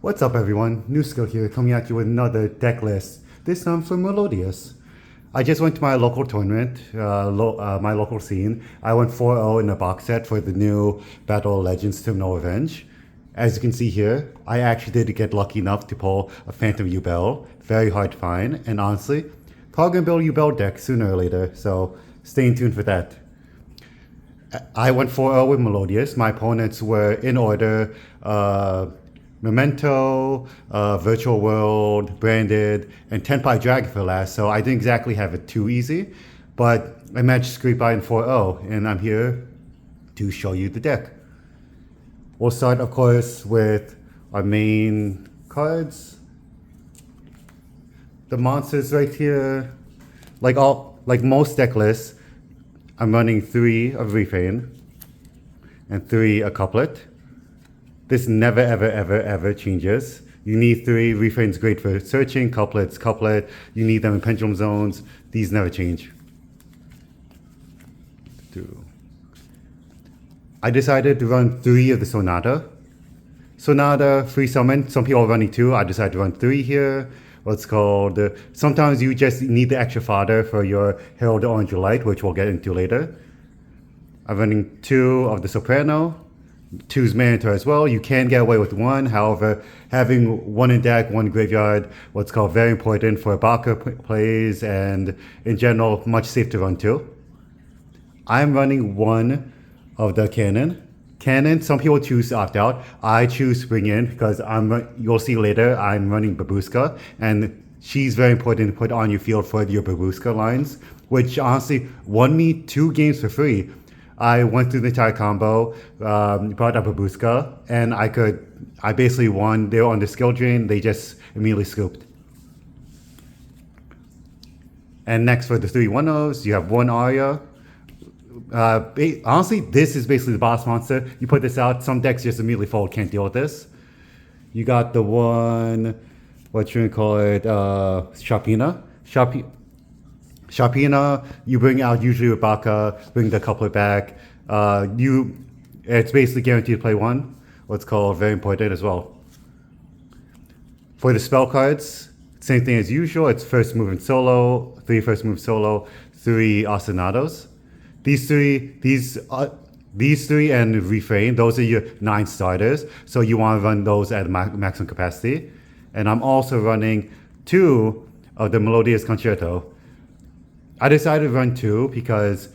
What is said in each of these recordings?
What's up everyone, New Skill here, coming at you with another deck list, this time for Melodious. I just went to my local tournament, my local scene. I went 4-0 in a box set for the new Battle of Legends Terminal Revenge. As you can see here, I actually did get lucky enough to pull a Phantom Yubel, very hard to find, and honestly, probably gonna build a Yubel deck sooner or later, so stay tuned for that. I went 4-0 with Melodious. My opponents were in order, Memento, Virtual World, Branded, and Tenpai Dragon for last, so I didn't exactly have it too easy, but I managed to scrape by in 4-0, and I'm here to show you the deck. We'll start, of course, with our main cards. The monsters right here, like most deck lists, I'm running 3 of Refrain and 3 a couplet. This never ever changes. You need 3. Refrain's great for searching, couplets, couplet. You need them in pendulum zones. These never change. 2. I decided to run 3 of the Sonata. Sonata, free summon. Some people are running 2. I decided to run 3 here. What's called, sometimes you just need the extra fodder for your Herald Orange Light, which we'll get into later. I'm running 2 of the Soprano. 2's Manator as well. You can get away with 1, however, having 1 in deck, 1 graveyard, what's called very important for Baka plays, and in general, much safer to run 2. I'm running 1 of the Cannon. Cannon, some people choose to opt out. I choose to bring in because you'll see later, I'm running Babushka, and she's very important to put on your field for your Babushka lines, which honestly won me 2 games for free. I went through the entire combo, brought up Babushka, and I basically won. They were on the skill drain, they just immediately scooped. And next for the 3 1-0s, you have 1 Arya. Honestly, this is basically the boss monster. You put this out, some decks just immediately fold, can't deal with this. You got the 1, what you call it, Sharpina. Sharpina, you bring out usually with Baka, bring the couplet back. It's basically guaranteed to play 1. What's called very important as well. For the spell cards, same thing as usual. It's first move in solo, 3 first move solo, 3 Ostinatos. These three and Refrain, those are your 9 starters. So you want to run those at maximum capacity. And I'm also running 2 of the Melodious Concerto. I decided to run 2 because,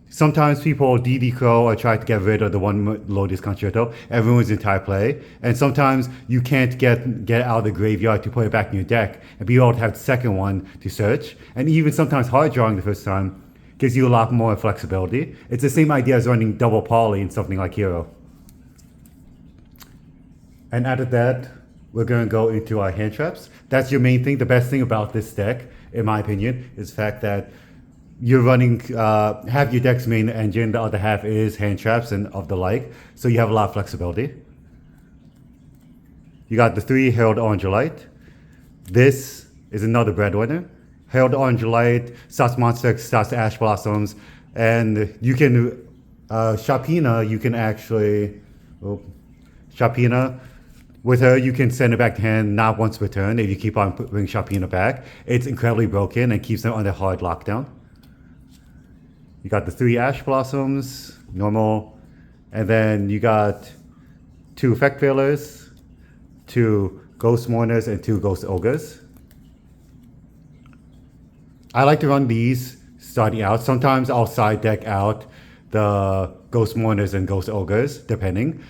sometimes people DD Crow or try to get rid of the 1 Melodious Concerto. Everyone's entire play. And sometimes you can't get out of the graveyard to put it back in your deck and be able to have the second one to search. And even sometimes hard drawing the first time gives you a lot more flexibility. It's the same idea as running double poly in something like Hero. And out of that, we're going to go into our hand traps. That's your main thing. The best thing about this deck, in my opinion, is the fact that you're running, half your deck's main engine, the other half is hand traps and of the like, so you have a lot of flexibility. You got the 3 Herald Orange Light. This is another breadwinner. Herald Orange Light, starts Monster X, starts Ash Blossoms, and you can, Sharpina, you can actually, Sharpina, with her, you can send it back to hand not once per turn if you keep on bringing Sharpina back. It's incredibly broken and keeps them under hard lockdown. You got the 3 Ash Blossoms, normal, and then you got 2 Effect Failers, 2 Ghost Mourners, and 2 Ghost Ogres. I like to run these starting out. Sometimes I'll side deck out the Ghost Mourners and Ghost Ogres, depending.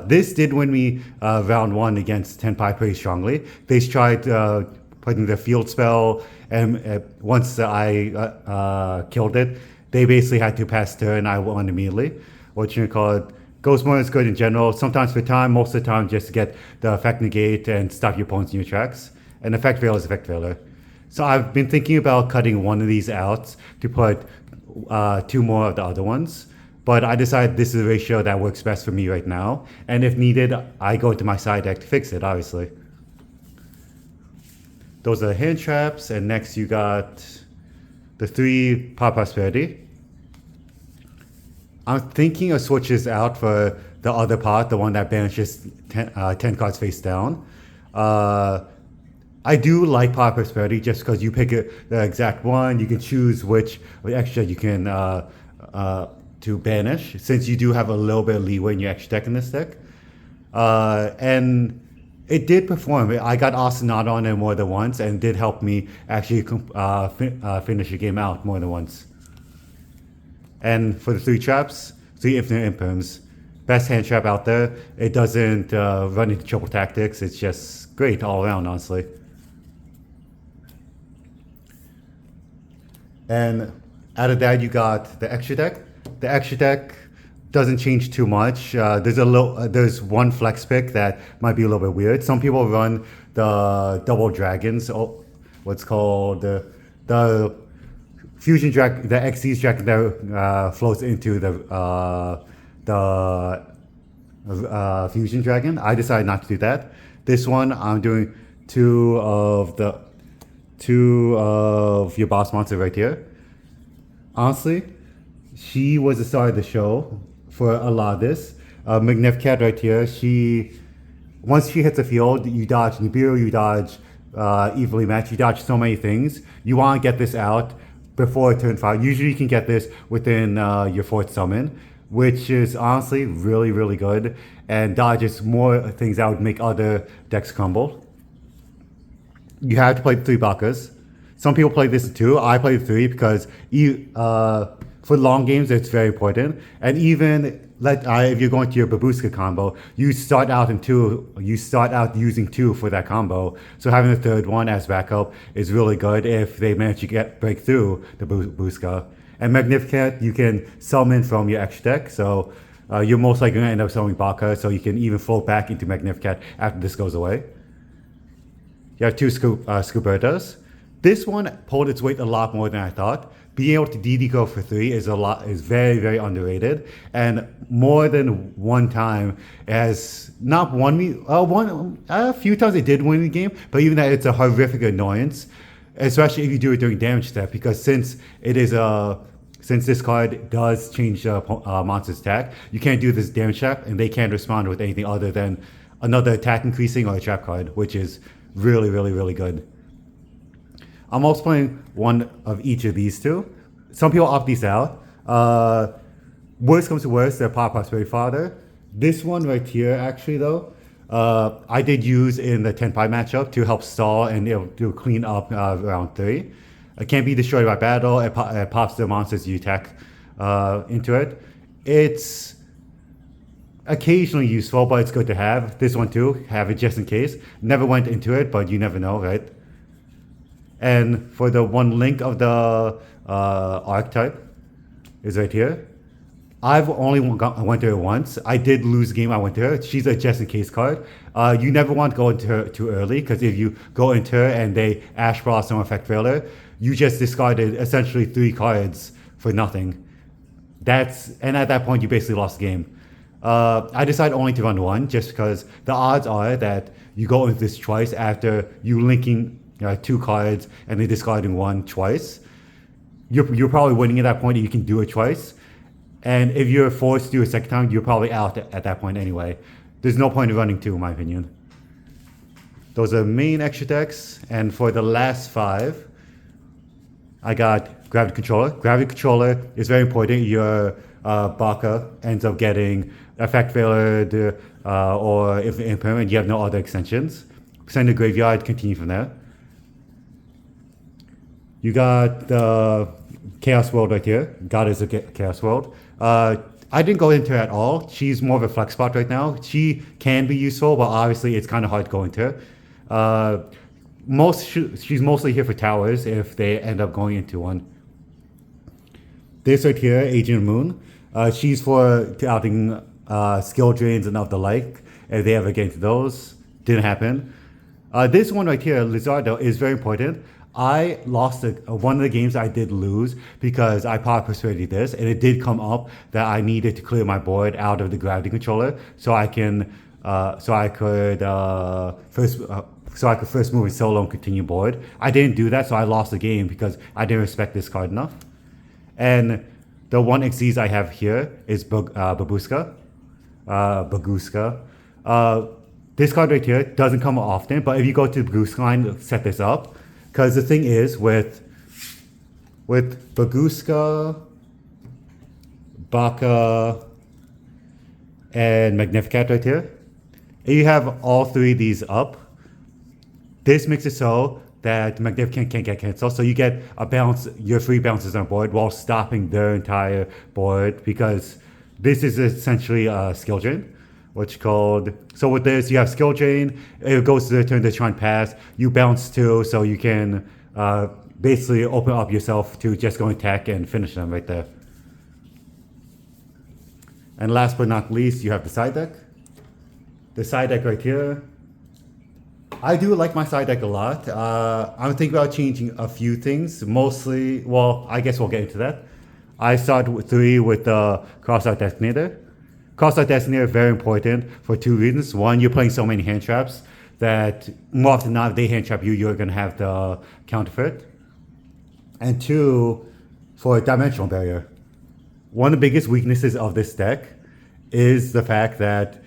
This did win me round 1 against Tenpai pretty strongly. They tried putting the field spell, and once I killed it, they basically had to pass turn, I won immediately. Ghost Mourner is good in general, sometimes for time, most of the time just to get the effect negate and stop your opponents in your tracks. And effect failure is effect failure. So I've been thinking about cutting 1 of these out to put 2 more of the other ones. But I decided this is a ratio that works best for me right now. And if needed, I go to my side deck to fix it, obviously. Those are the hand traps, and next you got the 3 Power Prosperity. I'm thinking of switches out for the other part, the one that banishes 10 cards face down. I do like Power Prosperity just because you pick the exact one. You can choose which extra you can to banish, since you do have a little bit of leeway in your extra deck in this deck. And it did perform. I got Ostinata on it more than once, and did help me actually finish the game out more than once. And for the 3 traps, 3 Infinite Imperms. Best hand trap out there. It doesn't run into triple tactics. It's just great all around, honestly. And out of that, you got the extra deck. The extra deck doesn't change too much. There's one flex pick that might be a little bit weird. Some people run the double dragons, what's called the fusion dragon, the Xyz dragon that flows into the fusion dragon. I decided not to do that. This one I'm doing two of your boss monster right here. Honestly, she was the star of the show for a lot of this. Magnificat right here, once she hits the field, you dodge Nibiru, you dodge Evilly Matched, you dodge so many things. You want to get this out before turn 5. Usually you can get this within your 4th summon, which is honestly really, really good, and dodges more things that would make other decks crumble. You have to play 3 Bakas. Some people play this too. I play 3 because for long games it's very important. And even if you're going to your Babushka combo, you start out using 2 for that combo. So having the 3rd one as backup is really good if they manage to break through the Babushka. And Magnificat you can summon from your extra deck. So you're most likely going to end up summoning Baka, so you can even float back into Magnificat after this goes away. You have 2 Scubertas. This one pulled its weight a lot more than I thought. Being able to DD go for 3 is very, very underrated. And more than one time has not won me. A few times it did win the game, but even that, it's a horrific annoyance, especially if you do it during damage step, because since this card does change the monster's attack, you can't do this damage trap, and they can't respond with anything other than another attack increasing or a trap card, which is really, really, really good. I'm also playing one of each of these 2. Some people opt these out. Worst comes to worst, they're Power Prosperity Father. This one right here, actually, though, I did use in the 10 pie matchup to help stall and to clean up round 3. It can't be destroyed by battle. It pops the monsters you attack into it. It's occasionally useful, but it's good to have. This one too, have it just in case. Never went into it, but you never know, right? And for the one link of the archetype is right here. I've only went to her once. I did lose the game I went to her. She's a just in case card. You never want to go into her too early, because if you go into her and they Ash Blossom Effect Failure, you just discarded essentially 3 cards for nothing. And at that point you basically lost the game. I decided only to run 1 just because the odds are that you go into this twice after you linking 2 cards and then discarding 1 twice. You're probably winning at that point, and you can do it twice. And if you're forced to do a second time, you're probably out at that point anyway. There's no point in running 2, in my opinion. Those are main extra decks. And for the last 5, I got Gravity Controller. Gravity Controller is very important. Your Baka ends up getting Effect Failure, or if impairment, you have no other extensions. Send to graveyard, continue from there. You got the Chaos World right here. Goddess of Chaos World. I didn't go into her at all. She's more of a flex spot right now. She can be useful, but obviously it's kind of hard to go into her. She's mostly here for towers if they end up going into one. This right here, Agent Moon. She's for outing skill drains and of the like. If they ever get into those, didn't happen. This one right here, Lizardo, is very important. I lost one of the games I did lose because I Power Prosperity this, and it did come up that I needed to clear my board out of the Gravity Controller so I could first move in solo and continue board. I didn't do that, so I lost the game because I didn't respect this card enough. And the one Xyz I have here is Babushka. Baguska. This card right here doesn't come often, but if you go to the Baguska line, set this up. Because the thing is, with Baguska, Baka, and Magnificat right here, if you have all three of these up, this makes it so that Magnificent can't get cancelled. So you get a bounce, your free bounces on board while stopping their entire board, because this is essentially a skill drain, which called, so with this, you have skill drain, it goes to their turn to try and pass, you bounce too, so you can basically open up yourself to just go attack and finish them right there. And last but not least, you have the side deck. The side deck right here. I do like my side deck a lot. I'm thinking about changing a few things. Mostly, well, I guess we'll get into that. I start with 3 with the Cross-Out Detonator. Cross-Out Detonator is very important for 2 reasons. One, you're playing so many hand traps that more often than not, if they hand trap you, you're going to have the counter for it. And 2, for Dimensional Barrier. One of the biggest weaknesses of this deck is the fact that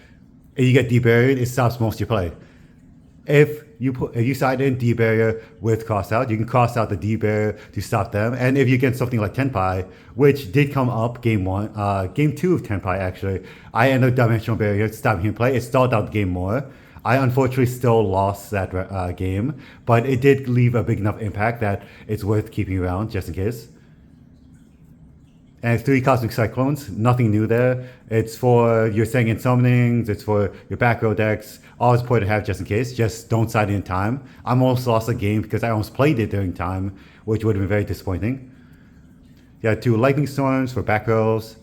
if you get deburied, it stops most of your play. If you side in D-Barrier with cross out, you can cross out the D-Barrier to stop them. And if you get something like Tenpai, which did come up game 2 of Tenpai actually, I ended up Dimensional Barrier, stopping him play. It stalled out the game more. I unfortunately still lost that game, but it did leave a big enough impact that it's worth keeping around just in case. And 3 Cosmic Cyclones, nothing new there. It's for your Sengin Summonings, it's for your back row decks. Always important to have just in case, just don't side in time. I almost lost a game because I almost played it during time, which would have been very disappointing. Yeah, 2 Lightning Storms for back rows.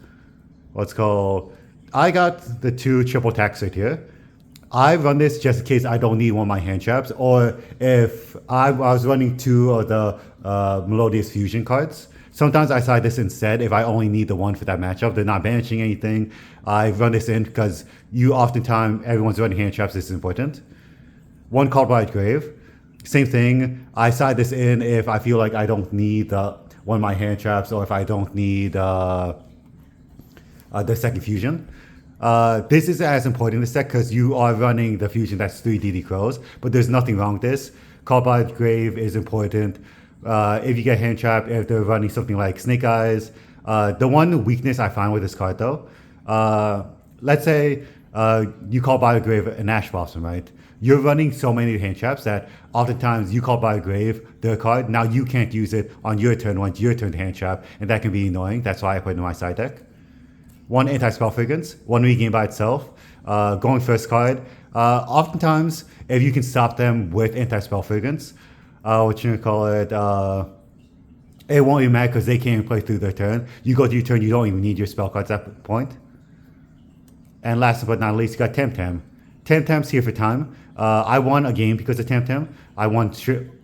What's called, I got the 2 triple attacks right here. I run this just in case I don't need one of my hand traps, or if I was running 2 of the Melodious Fusion cards. Sometimes I side this instead if I only need the one for that matchup. They're not banishing anything. I run this in because oftentimes everyone's running hand traps. This is important. 1 Called Grave. Same thing. I side this in if I feel like I don't need one of my hand traps, or if I don't need the second fusion. This is as important in this deck because you are running the fusion that's 3 DD Crows, but there's nothing wrong with this. Called Grave is important. If you get hand trapped, if they're running something like Snake Eyes. The one weakness I find with this card though, let's say you call by a grave an Ash Blossom, right? You're running so many hand traps that oftentimes you call by a grave their card, now you can't use it on your turn once your turn to hand trap, and that can be annoying. That's why I put it in my side deck. 1 Anti-Spell Fragrance, 1 regain by itself. Going first card. Oftentimes, if you can stop them with Anti-Spell Fragrance, what you call it, it won't even matter because they can't even play through their turn. You go to your turn, you don't even need your spell cards at that point. And last but not least, you got Temtem. Temtem's here for time. I won a game because of Temtem. I won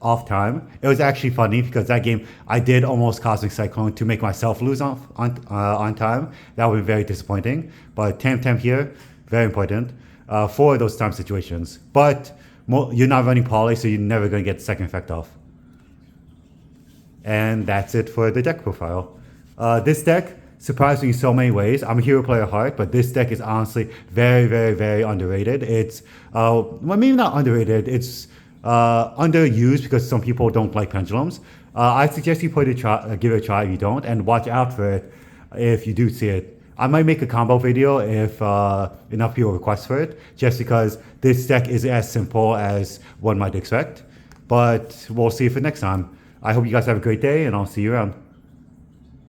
off time. It was actually funny because that game I did almost Cosmic Cyclone to make myself lose on time. That would be very disappointing. But Temtem here, very important for those time situations. But you're not running Poly, so you're never going to get the second effect off. And that's it for the deck profile. This deck surprised me in so many ways. I'm a hero player at heart, but this deck is honestly very, very, very underrated. It's, well, maybe not underrated, it's underused because some people don't like pendulums. I suggest you give it a try if you don't, and watch out for it if you do see it. I might make a combo video if enough people request for it, just because this deck isn't as simple as one might expect. But we'll see you for next time. I hope you guys have a great day, and I'll see you around.